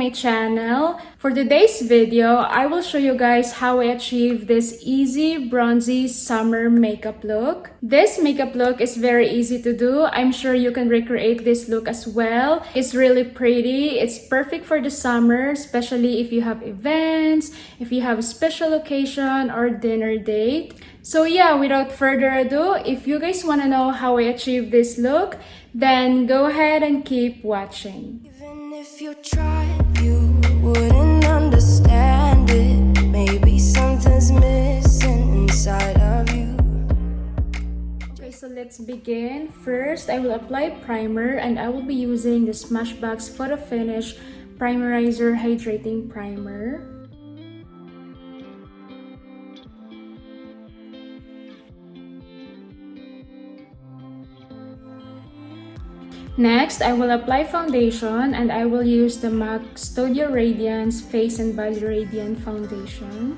my channel. For today's video, I will show you guys how I achieve this easy bronzy summer makeup look. This makeup look is very easy to do. I'm sure you can recreate this look as well. It's really pretty. It's perfect for the summer, especially if you have events, if you have a special occasion or dinner date. So yeah, without further ado, if you guys want to know how I achieve this look, then go ahead and keep watching. Even if you tried, you wouldn't understand it. Maybe something's missing inside of you. Okay, so let's begin. First, I will apply primer and I will be using the Smashbox Photo Finish Primerizer Hydrating Primer. Next, I will apply foundation and I will use the MAC Studio Radiance Face and Body Radiant Foundation.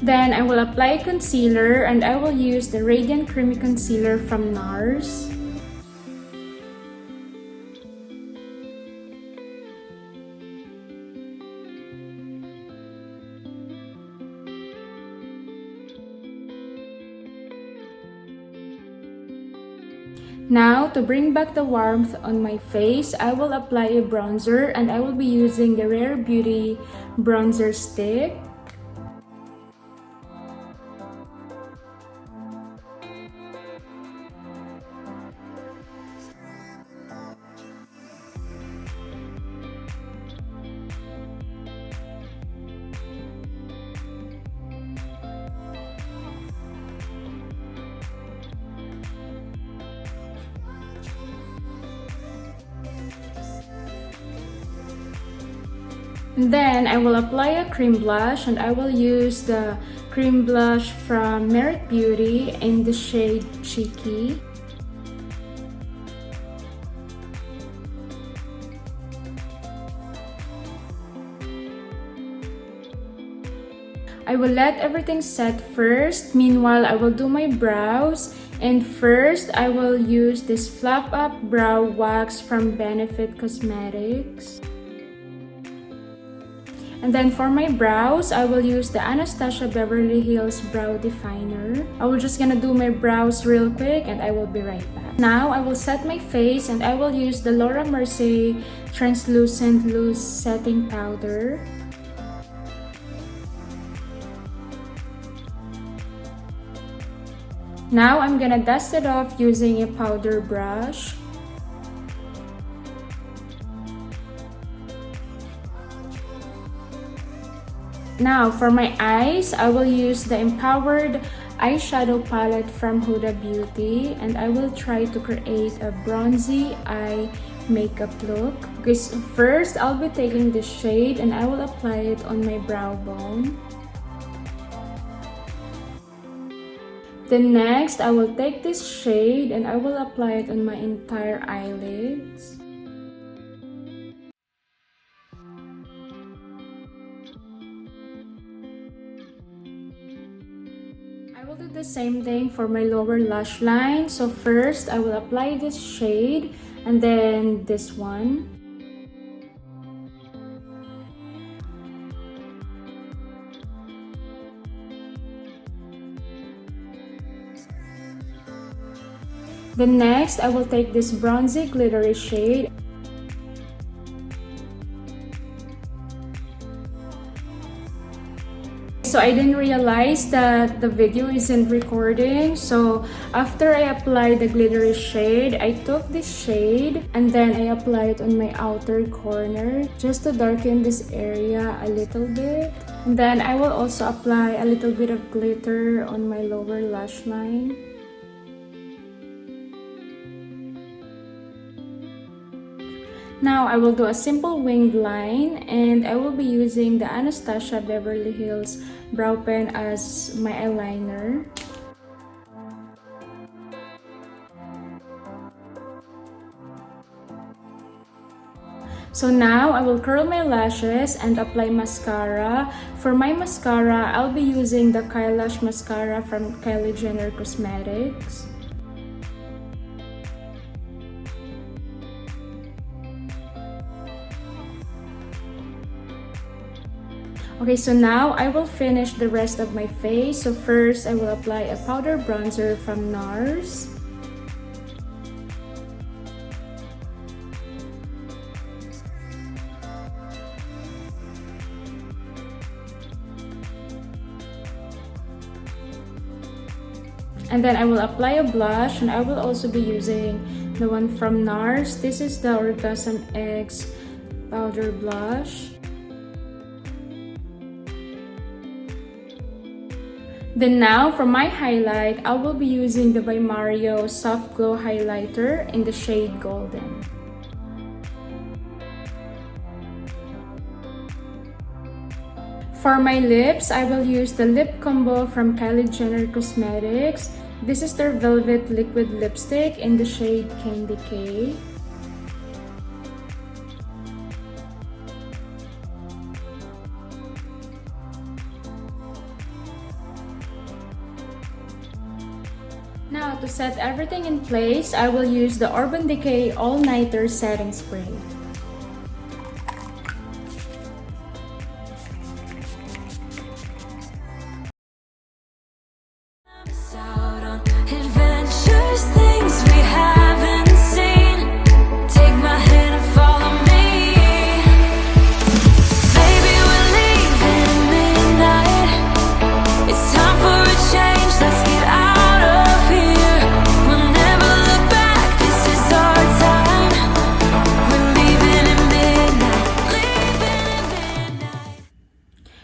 Then I will apply concealer and I will use the Radiant Creamy Concealer from NARS. Now, to bring back the warmth on my face, I will apply a bronzer and I will be using the Rare Beauty bronzer stick. Then I will apply a cream blush and I will use the cream blush from Merit Beauty in the shade Cheeky. I will let everything set first. Meanwhile, I will do my brows. And first, I will use this Fluff Up Brow Wax from Benefit Cosmetics. And then for my brows, I will use the Anastasia Beverly Hills Brow Definer. I will just gonna do my brows real quick and I will be right back. Now, I will set my face and I will use the Laura Mercier Translucent Loose Setting Powder. Now, I'm gonna dust it off using a powder brush. Now, for my eyes, I will use the Empowered Eyeshadow Palette from Huda Beauty and I will try to create a bronzy eye makeup look. Because first, I'll be taking this shade and I will apply it on my brow bone. Then next, I will take this shade and I will apply it on my entire eyelids. I will do the same thing for my lower lash line. So first, I will apply this shade and then this one. Then next, I will take this bronzy glittery shade. So I didn't realize that the video isn't recording. So after I applied the glittery shade, I took this shade and then I applied it on my outer corner just to darken this area a little bit. And then I will also apply a little bit of glitter on my lower lash line. Now, I will do a simple winged line and I will be using the Anastasia Beverly Hills Brow Pen as my eyeliner. So now I will curl my lashes and apply mascara. For my mascara, I'll be using the Kylash mascara from Kylie Jenner Cosmetics. Okay, so now I will finish the rest of my face. So first, I will apply a powder bronzer from NARS. And then I will apply a blush, and I will also be using the one from NARS. This is the Orgasm X powder blush. Then now, for my highlight, I will be using the by Mario Soft Glow Highlighter in the shade Golden. For my lips, I will use the lip combo from Kylie Jenner Cosmetics. This is their Velvet Liquid Lipstick in the shade Candy K. Now, to set everything in place, I will use the Urban Decay All Nighter Setting Spray. Out on adventures, things we haven't seen. Take my hand and follow me. Baby, we're leaving at midnight. It's time for a change. Let's get out of here. We'll never look back. This is our time. We're leaving at midnight. Leaving at midnight.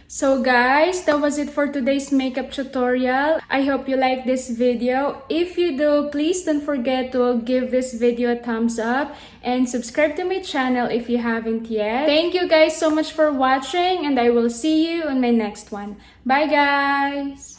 So guys, that was it for today's makeup tutorial. I hope you like this video. If you do, please don't forget to give this video a thumbs up and subscribe to my channel if you haven't yet. Thank you guys so much for watching, and I will see you on my next one. Bye guys!